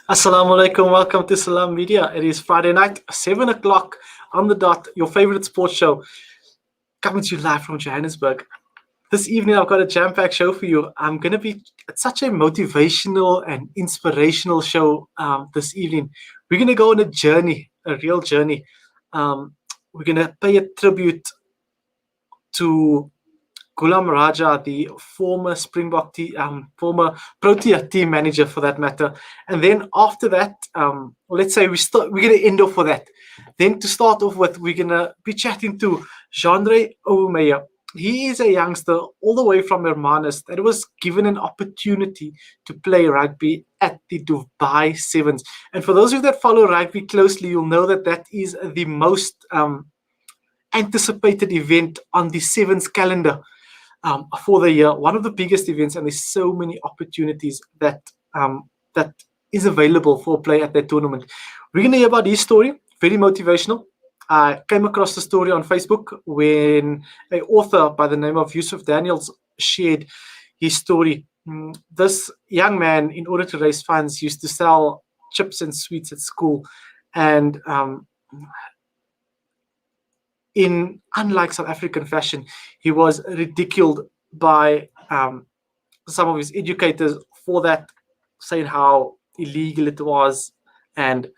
Assalamu alaikum, welcome to Salam Media. It is Friday night, 7 o'clock on the dot, your favorite sports show, coming to you live from Johannesburg. This evening, I've got a jam-packed show for you. It's such a motivational and inspirational show this evening. We're going to go on a journey, a real journey. We're going to pay a tribute to Ghulam Raja, the former former Protea team manager for that matter. And then after that, let's say we're going to end off with that. Then to start off with, we're going to be chatting to Jeandre Overmeyer. He is a youngster all the way from Hermanus that was given an opportunity to play rugby at the Dubai Sevens. And for those of you that follow rugby closely, you'll know that that is the most anticipated event on the Sevens calendar. For the year, one of the biggest events, and there's so many opportunities that is available for play at that tournament. We're going to hear about his story, very motivational. I came across the story on Facebook when an author by the name of Yusuf Daniels shared his story. This young man, in order to raise funds, used to sell chips and sweets at school, and in unlike South African fashion, he was ridiculed by some of his educators for that, saying how illegal it was and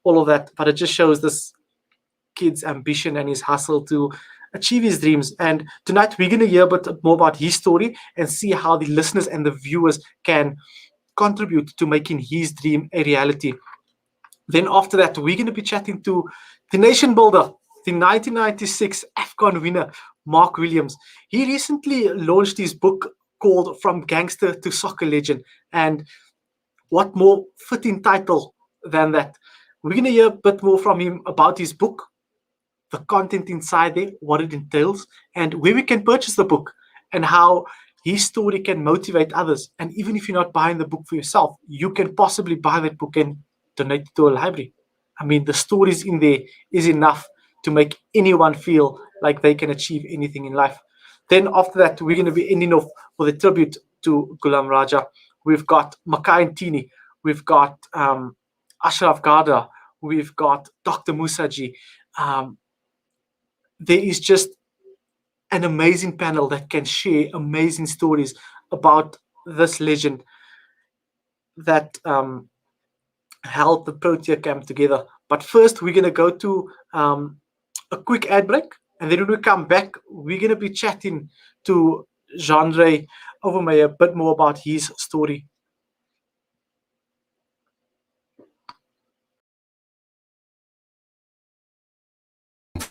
all of that. But it just shows this kid's ambition and his hustle to achieve his dreams. And tonight we're going to hear a bit more about his story and see how the listeners and the viewers can contribute to making his dream a reality. Then after that, we're going to be chatting to the nation builder, the 1996 AFCON winner, Mark Williams. He recently launched his book called From Gangster to Soccer Legend. And what more fitting title than that? We're going to hear a bit more from him about his book, the content inside there, what it entails, and where we can purchase the book, and how his story can motivate others. And even if you're not buying the book for yourself, you can possibly buy that book and donate it to a library. I mean, the stories in there is enough to make anyone feel like they can achieve anything in life. Then after that, we're going to be ending off with a tribute to Ghulam Raja. We've got Makai Ntini, we've got Ashraf Garda, we've got Dr. Musaji. There is just an amazing panel that can share amazing stories about this legend that held the Protea camp together. But first, we're going to go to a quick ad break, and then when we come back, we're going to be chatting to Jeandre Overmeyer a bit more about his story.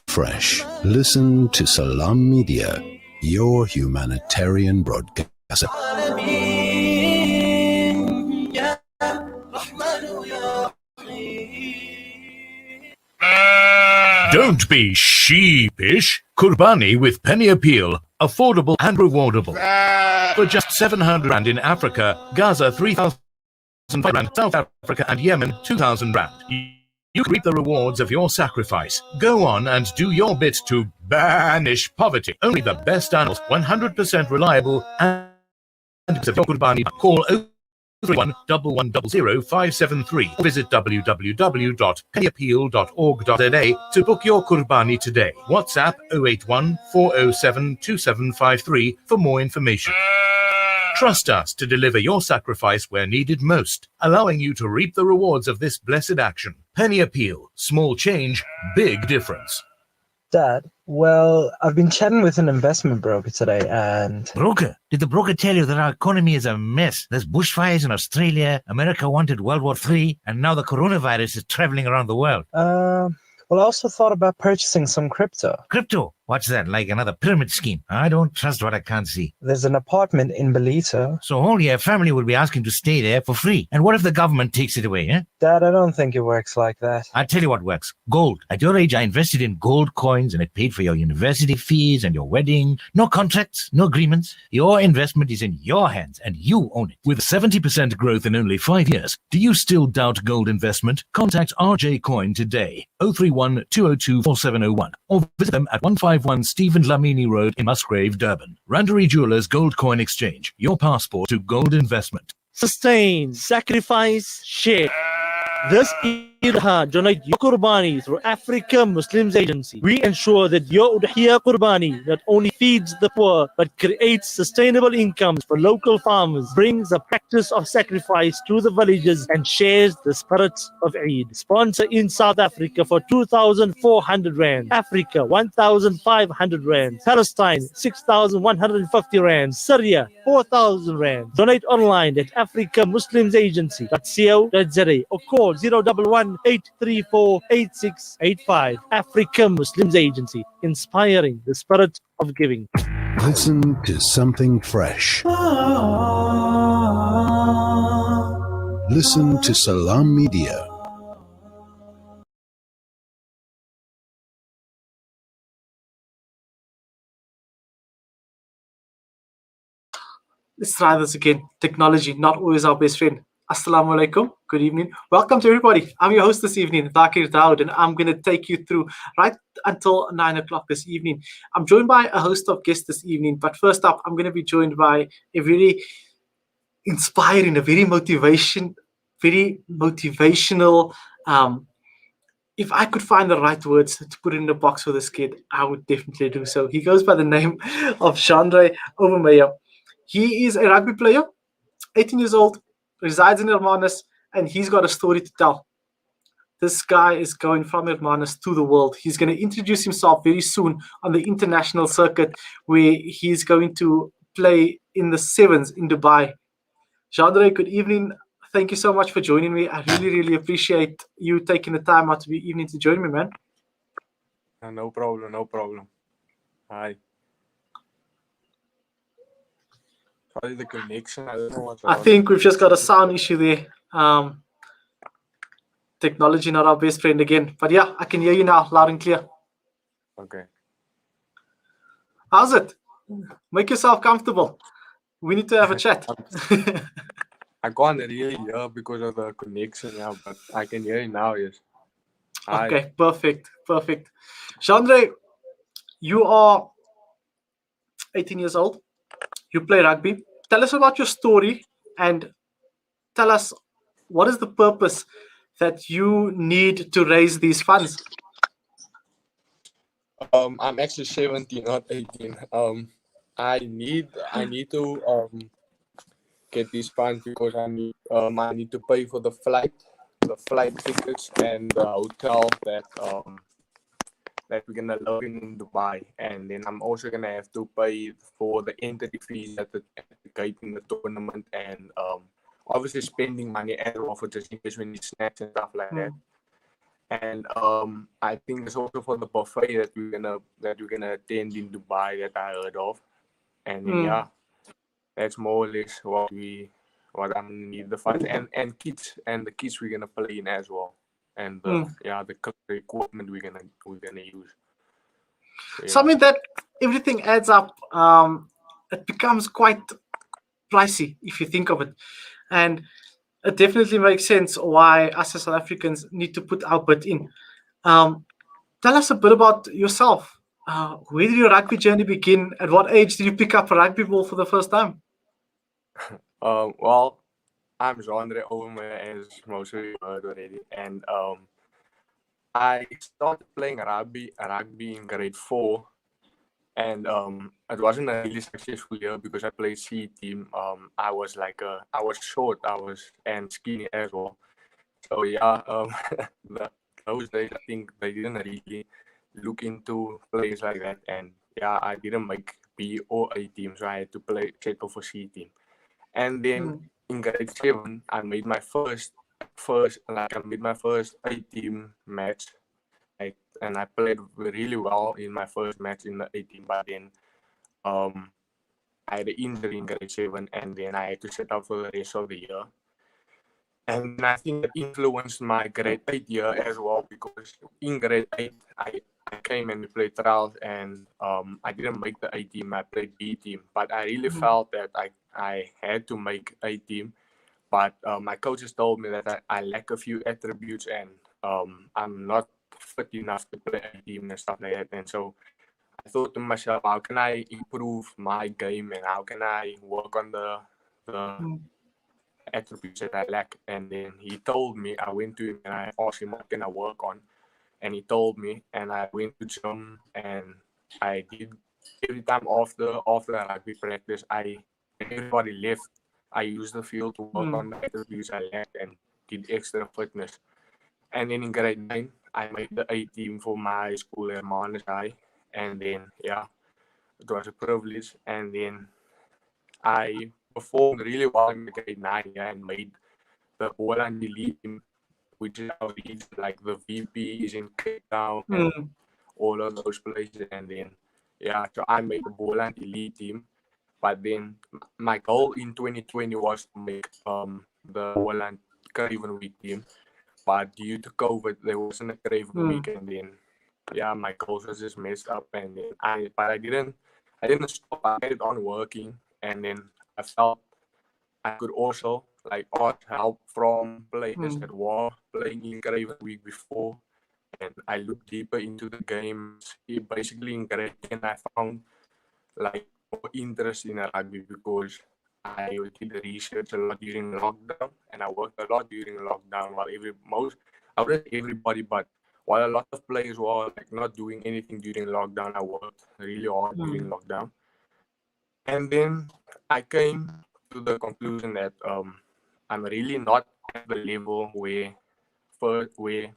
Fresh. Listen to Salam Media, your humanitarian broadcaster. Don't be sheepish. Kurbani with Penny Appeal. Affordable and rewardable. For just 700 Rand in Africa, Gaza 3,000 Rand, South Africa and Yemen 2,000 Rand. You can reap the rewards of your sacrifice. Go on and do your bit to banish poverty. Only the best animals, 100% reliable, and of your Kurbani. Call 031 1100 573 or visit www.pennyappeal.org.za to book your Kurbani today. WhatsApp 081 407 2753 for more information. Trust us to deliver your sacrifice where needed most, allowing you to reap the rewards of this blessed action. Penny Appeal. Small change, big difference. Dad, well, I've been chatting with an investment broker today and... Broker? Did the broker tell you that our economy is a mess? There's bushfires in Australia, America wanted World War III, and now the coronavirus is traveling around the world. Well, I also thought about purchasing some crypto. Crypto? What's that, like another pyramid scheme? I don't trust what I can't see. There's an apartment in Belito. So all your family will be asking to stay there for free. And what if the government takes it away, eh? Dad, I don't think it works like that. I'll tell you what works. Gold. At your age, I invested in gold coins and it paid for your university fees and your wedding. No contracts, no agreements. Your investment is in your hands and you own it. With 70% growth in only 5 years, do you still doubt gold investment? Contact RJ Coin today. 031 202 4701 or visit them at 151 Stephen Lamini Road in Musgrave, Durban. Randery Jewelers Gold Coin Exchange. Your passport to gold investment. Sustain, sacrifice, share. This Eid al-Adha, donate your Qurbani through Africa Muslims Agency. We ensure that your Udhiyah Qurbani not only feeds the poor but creates sustainable incomes for local farmers, brings the practice of sacrifice to the villages and shares the spirit of Eid. Sponsor in South Africa for 2,400 Rand. Africa 1,500 Rand. Palestine 6,150 Rand. Syria 4,000 Rand. Donate online at africamuslimsagency.co.za or call 011-834-8685. Africa Muslims Agency, inspiring the spirit of giving. Listen to something fresh. Listen to Salam Media. Let's try this again. Technology, not always our best friend. Assalamu alaikum. Good evening. Welcome to everybody. I'm your host this evening, Thaakir Dawood, and I'm going to take you through right until 9 o'clock this evening. I'm joined by a host of guests this evening, but first up, I'm going to be joined by a very inspiring, a very motivational. If I could find the right words to put in the box for this kid, I would definitely do so. He goes by the name of Jeandre Overmeyer. He is a rugby player, 18 years old, resides in Hermanus, and he's got a story to tell. This guy is going from Hermanus to the world. He's going to introduce himself very soon on the international circuit, where he's going to play in the sevens in Dubai. Jeandre, good evening. Thank you so much for joining me. I really, really appreciate you taking the time out to be evening to join me, man. No problem, no problem. Hi. Probably the connection. I don't know what's I wrong. think we've just got a sound issue there. Technology not our best friend again. But yeah, I can hear you now, loud and clear. Okay. How's it? Make yourself comfortable. We need to have a chat. I can't really hear because of the connection, yeah, but I can hear you now, yes. Hi. Okay, perfect. Jeandre, you are 18 years old. You play rugby. Tell us about your story and tell us what is the purpose that you need to raise these funds. I'm actually 17, not 18. I need to get these funds because I need to pay for the flight tickets and the hotel that we're gonna live in Dubai, and then I'm also gonna have to pay for the entry fees at the gate in the tournament, and obviously spending money as well for just in case we need snacks and stuff like that. And I think it's also for the buffet that we're gonna attend in Dubai that I heard of, and then, yeah, that's more or less what I'm gonna need the funds and the kids we're gonna play in as well, and the equipment we're gonna use. So I mean that everything adds up. It becomes quite pricey if you think of it, and it definitely makes sense why us as South Africans need to put our bit in. Tell us a bit about yourself. Where did your rugby journey begin? At what age did you pick up a rugby ball for the first time? Well, I'm Jeandre Overmeyer, as most of you heard already, and I started playing rugby in grade 4, and it wasn't a really successful year because I played C team. I was short, and skinny as well. So yeah, those days I think they didn't really look into players like that, and yeah, I didn't make B or A team, so I had to settle for C team. And then in grade 7, I made my first A team match. And I played really well in my first match in the A team, but then I had an injury in grade 7, and then I had to set out for the rest of the year. And I think that influenced my grade 8 year as well, because in grade 8 I came and we played trials, and I didn't make the A team. I played B team, but I really felt that I had to make A team. But my coaches told me that I lack a few attributes, and I'm not fit enough to play A team and stuff like that. And so I thought to myself, how can I improve my game, and how can I work on the attributes that I lack. And then he told me, I went to him and I asked him what can I work on. And he told me, and I went to gym and I did every time after rugby practice, when everybody left, I used the field to work on the attributes I lacked and did extra fitness. And then in grade 9, I made the A team for my school at Manus High. And then, yeah, it was a privilege. And then I performed really well in grade 9, yeah, and made the All and Elite team, which is our region, like the VP is in Cape Town and all of those places. And then, yeah, so I made the Ball and Elite team. But then my goal in 2020 was to make the Holland Craven Week team. But due to COVID, there wasn't a Craven Week, and then yeah, my goals was just messed up. And then I didn't stop. I kept on working, and then I felt I could also like ask help from players that were playing in Craven Week before. And I looked deeper into the game. Basically, in grade 10, I found like more interest in rugby because I did research a lot during lockdown, and I worked a lot during lockdown. While I wouldn't say everybody, but while a lot of players were like not doing anything during lockdown, I worked really hard during lockdown. And then I came to the conclusion that I'm really not at the level where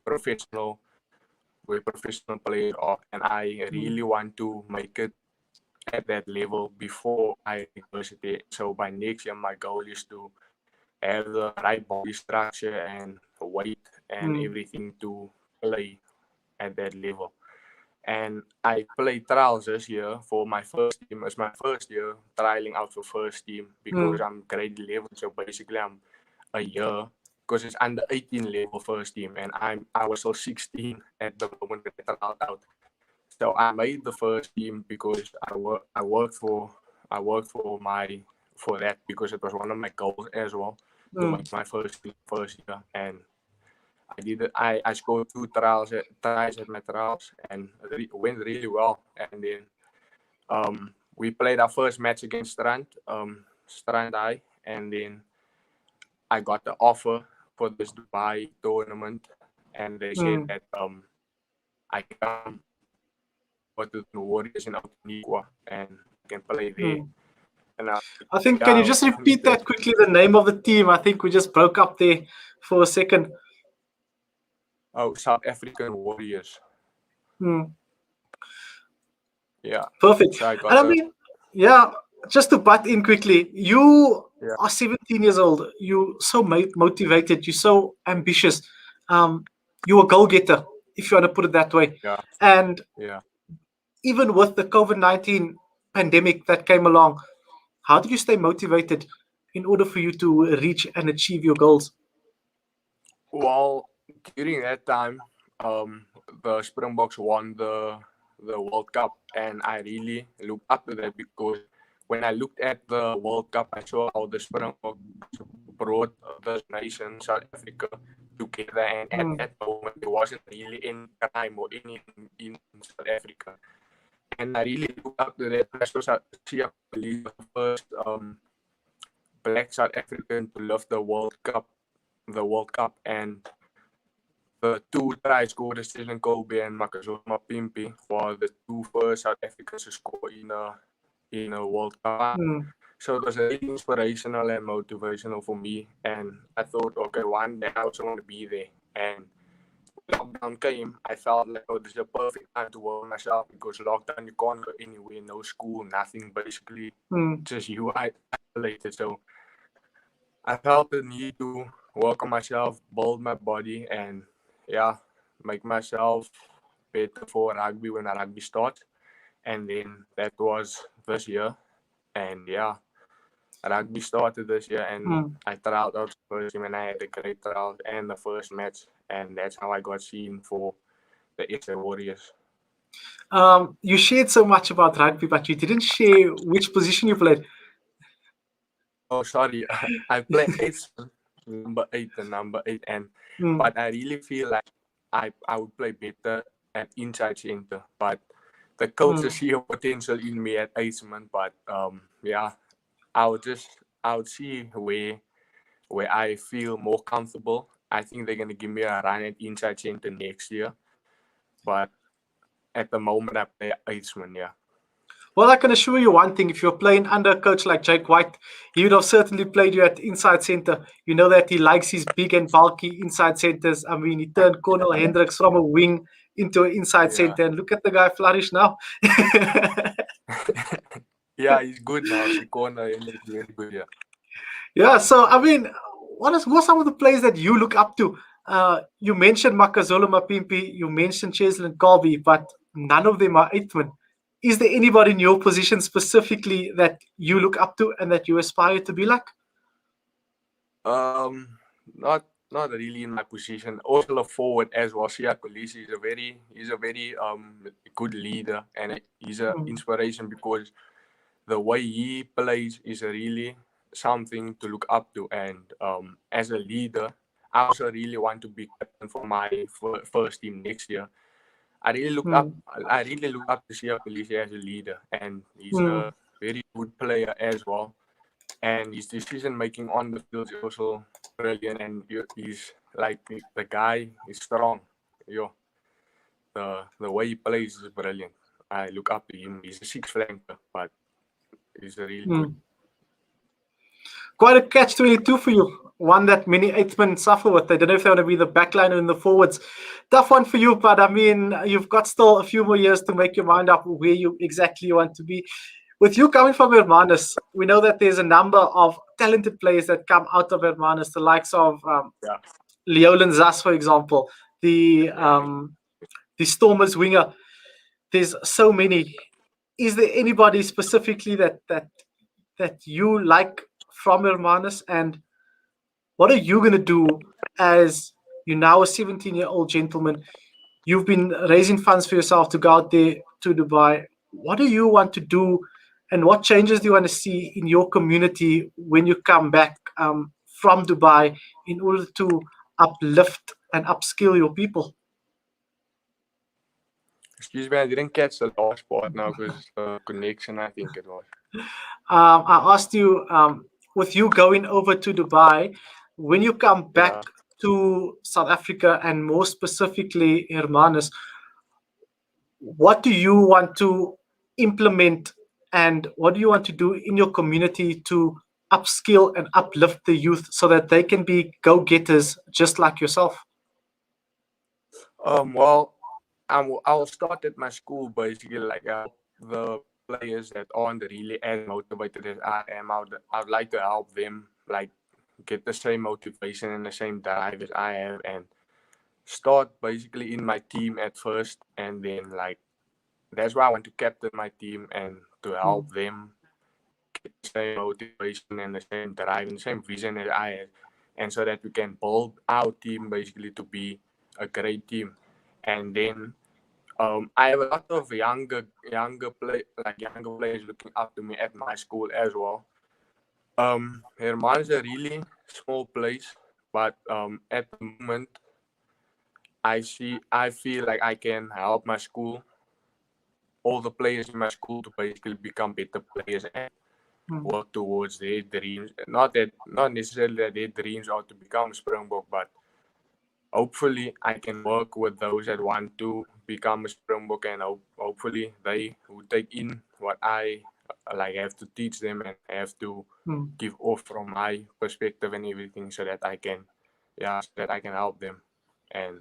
professional players are, and I really want to make it at that level before I university. So by next year, my goal is to have the right body structure and weight and everything to play at that level. And I played trials this year for my first team. It's my first year trialing out for first team because I'm grade 11. So basically, I'm a year because it's under 18 level first team, and I was still 16 at the moment when I trialed out. So I made the first team because I worked for that because it was one of my goals as well to make my first team first year. And I did it. I scored 2 tries at my trials, and it went really well. And then we played our first match against Strand High, and then I got the offer for this Dubai tournament, and they said that I can go to the Warriors in Outiniqua and can play there. And I think, can you just repeat that quickly, the name of the team? I think we just broke up there for a second. Oh, South African Warriors. Yeah. Perfect. So And I mean, yeah, just to butt in quickly, you are 17 years old. You're so motivated. You're so ambitious. You're a goal-getter, if you want to put it that way. Yeah. And Yeah. even with the COVID-19 pandemic that came along, how did you stay motivated in order for you to reach and achieve your goals? Well, during that time, the Springboks won the World Cup, and I really looked up to that because when I looked at the World Cup, I saw how the Springboks brought the nation South Africa together, and at that moment there wasn't really any crime or anything in South Africa, and I really looked up to that. I believe the first Black South African to lift the World Cup, and the 2 tries scored Stephen Kobe and Makazoma Pimpi for the 2 first South Africans to score in a World Cup. So it was really inspirational and motivational for me. And I thought, okay, one day I also want to be there. And when lockdown came, I felt like, oh, this is a perfect time to work on myself because lockdown, you can't go anywhere, no school, nothing, basically, just you isolated. So I felt the need to work on myself, build my body, and make myself better for rugby when rugby starts. And then that was this year. And rugby started this year, and I tried out first team, and I had a great trial and the first match, and that's how I got seen for the SA Warriors. You shared so much about rugby, but you didn't share which position you played. Oh, sorry. I play number 8 and number 8, and but I really feel like I would play better at inside center. But the coaches see a potential in me at Aceman. But I would see where where I feel more comfortable. I think they're gonna give me a run at inside center next year, but at the moment I play eighthman. Yeah. Well, I can assure you one thing: if you're playing under a coach like Jake White, he would have certainly played you at inside center. You know that he likes his big and bulky inside centers. I mean, he turned Cornel Hendricks from a wing into an inside Yeah. center, and look at the guy flourish now. Yeah, he's good now. The corner is very good. Yeah. Yeah, so I mean, who are some of the players that you look up to? You mentioned Makazole Mapimpi, you mentioned Cheslin Colby, but none of them are eighthman. Is there anybody in your position specifically that you look up to and that you aspire to be like? Not really in my position. Also a forward as well. Shia Kolisi is a very good leader, and he's an inspiration because the way he plays is really something to look up to. And as a leader, I also really want to be captain for my first team next year. I really look up to Shia Kolisi as a leader, and he's a very good player as well. And his decision making on the field is also brilliant, and he's like the guy is strong. The way he plays is brilliant. I look up to him. He's a six flanker, but he's really good. Quite a catch-22 for you. One that many eighthman suffer with. I don't know if they want to be the backliner in the forwards. Tough one for you, but I mean, you've got still a few more years to make your mind up where you exactly want to be. With you coming from Hermanus, we know that there's a number of talented players that come out of Hermanus, the likes of Leolin Zas, for example, the Stormers winger. There's so many. Is there anybody specifically that you like from Hermanus, and what are you going to do as you're now a 17-year-old gentleman? You've been raising funds for yourself to go out there to Dubai. What do you want to do, and what changes do you want to see in your community when you come back from Dubai in order to uplift and upskill your people? Excuse me, I didn't catch the last part now because the connection, I think it was. I asked you, with you going over to Dubai, when you come back to South Africa and more specifically Hermanus, what do you want to implement and what do you want to do in your community to upskill and uplift the youth so that they can be go-getters just like yourself? Well, I'll start at my school basically, like the players that aren't really as motivated as I am. I'd like to help them like get the same motivation and the same drive as I have, and start basically in my team at first, and then like that's why I want to captain my team and to help them get the same motivation and the same drive and the same vision as I have, and so that we can build our team basically to be a great team. And then I have a lot of younger players looking up to me at my school as well. Herman is a really small place, but at the moment I feel like I can help my school, all the players in my school, to basically become better players and work towards their dreams. Not necessarily that their dreams are to become Springbok, but hopefully I can work with those that want to become a Springbok, and hopefully they will take in what I like have to teach them and have to give off from my perspective and everything, so that I can help them and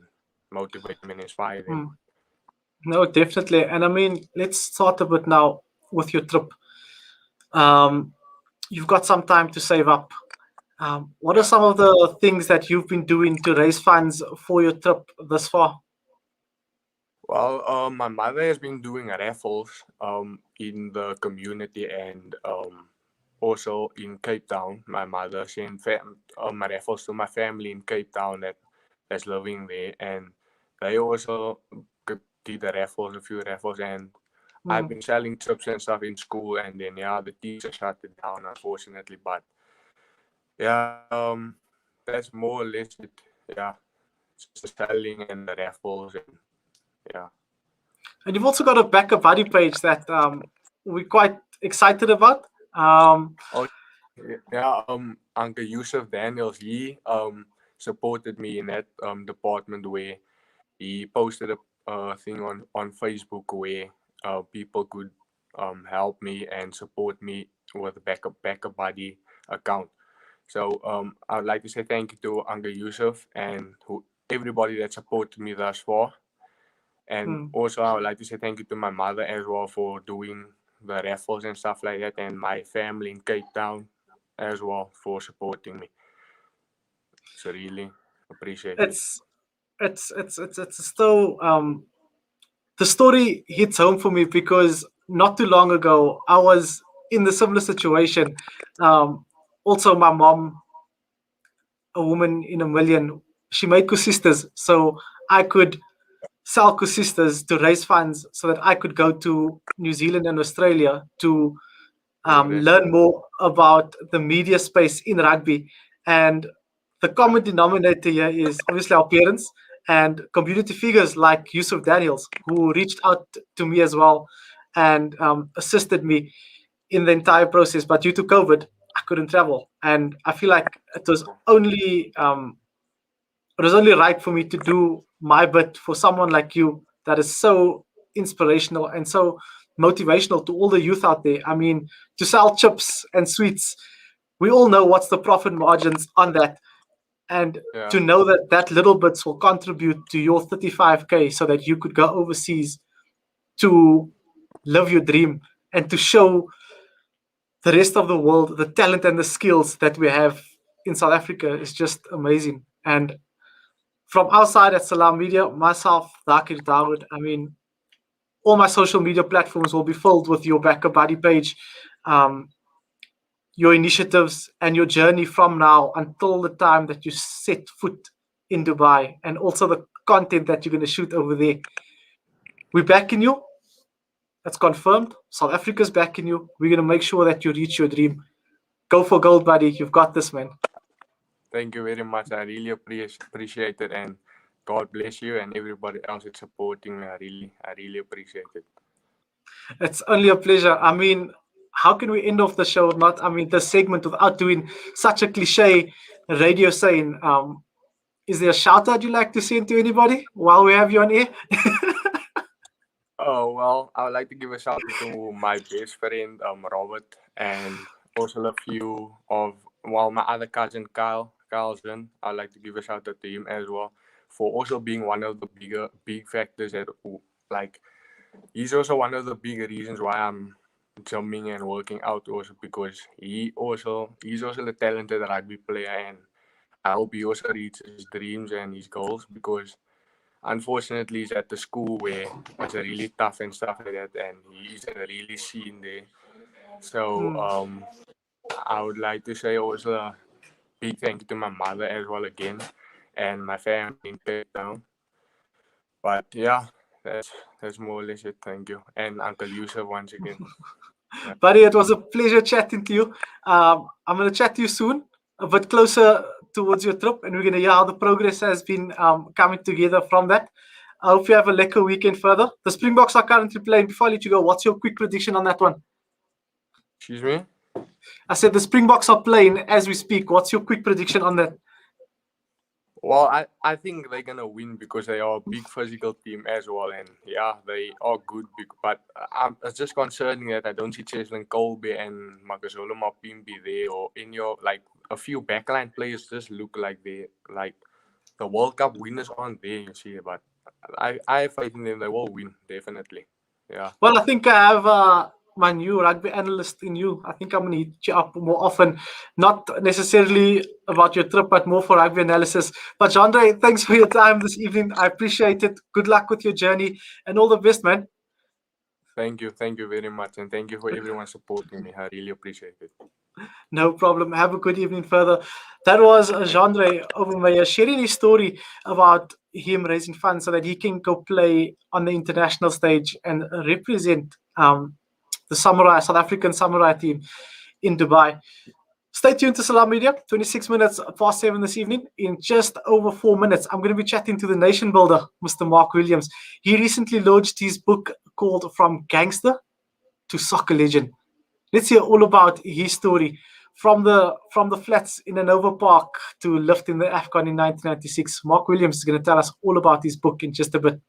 motivate them and inspire them. No, definitely. And I mean, let's start a bit now with your trip. You've got some time to save up. What are some of the things that you've been doing to raise funds for your trip thus far? Well, my mother has been doing raffles in the community, and also in Cape Town. My mother sent raffles to my family in Cape Town that's living there, and they also did a few raffles, and I've been selling chips and stuff in school, and then the teacher shut it down, unfortunately. But that's more or less it. Just the selling and the raffles, and And you've also got a backup buddy page that we're quite excited about. Uncle Yusuf Daniels, he supported me in that department where he posted a thing on Facebook where people could help me and support me with a backup buddy account. So I would like to say thank you to Uncle Yusuf and everybody that supported me thus far. And also I would like to say thank you to my mother as well for doing the raffles and stuff like that, and my family in Cape Town as well for supporting me. So really appreciate it. It's still the story hits home for me because not too long ago I was in the similar situation. Also, my mom, a woman in a million, she made kusistas, so I could sell kusistas to raise funds so that I could go to New Zealand and Australia to learn more about the media space in rugby. And the common denominator here is obviously our parents and community figures like Yusuf Daniels, who reached out to me as well and assisted me in the entire process. But due to COVID, I couldn't travel, and I feel like it was only right for me to do my bit for someone like you that is so inspirational and so motivational to all the youth out there. I mean, to sell chips and sweets, we all know what's the profit margins on that. And Yeah. to know that that little bits will contribute to your 35K so that you could go overseas to live your dream and to show the rest of the world the talent and the skills that we have in South Africa is just amazing. And from our side at Salam Media, myself, Thaakir, Dawood, I mean, all my social media platforms will be filled with your Backup Buddy page, your initiatives, and your journey from now until the time that you set foot in Dubai, and also the content that you're going to shoot over there. We're backing you. That's confirmed. South Africa's backing you. We're going to make sure that you reach your dream. Go for gold, buddy. You've got this, man. Thank you very much. I really appreciate it, and God bless you and everybody else that's supporting me. I really appreciate it. It's only a pleasure. I mean, how can we end off the show the segment without doing such a cliche radio saying? Is there a shout out you'd like to send to anybody while we have you on air? Oh, well, I would like to give a shout out to my best friend, Robert, and also a few of, my other cousin, Carlson. I'd like to give a shout out to him as well for also being one of the big factors that, like, he's also one of the big reasons why I'm jumping and working out also, because he's also a talented rugby player, and I hope he also reaches his dreams and his goals, because unfortunately he's at the school where it's really tough and stuff like that, and he isn't really seen there. So I would like to say also a big thank you to my mother as well again, and my family in Cape Town. But yeah, that's more or less it. Thank you. And Uncle Yusuf once again. Buddy, it was a pleasure chatting to you. I'm going to chat to you soon, a bit closer towards your trip, and we're going to hear how the progress has been coming together from that. I hope you have a lekker weekend further. The Springboks are currently playing. Before I let you go, what's your quick prediction on that one? Excuse me? I said the Springboks are playing as we speak. What's your quick prediction on that? Well, I think they're going to win because they are a big physical team as well. And yeah, they are good. But it's just concerning that I don't see Cheslin Colby and Makazolo Mapimpi there, or in your, like, a few backline players just look like they, like, the World Cup winners aren't there, you see. But I have faith in them. They will win, definitely. Yeah. Well, I think I have my new rugby analyst in you. I think I'm going to hit you up more often, not necessarily about your trip, but more for rugby analysis. But Jeandre, thanks for your time this evening. I appreciate it. Good luck with your journey and all the best, man. Thank you very much, and thank you for everyone supporting me. I really appreciate it. No problem. Have a good evening further. That was Jeandre Overmeyer sharing his story about him raising funds so that he can go play on the international stage and represent the South African Samurai team in Dubai. Stay tuned to Salam Media. 26 minutes past 7 this evening. In just over 4 minutes, I'm going to be chatting to the nation builder, Mr. Mark Williams. He recently launched his book called From Gangster to Soccer Legend. Let's hear all about his story from the flats in Anova Park to lifting the AFCON in 1996. Mark Williams is going to tell us all about his book in just a bit.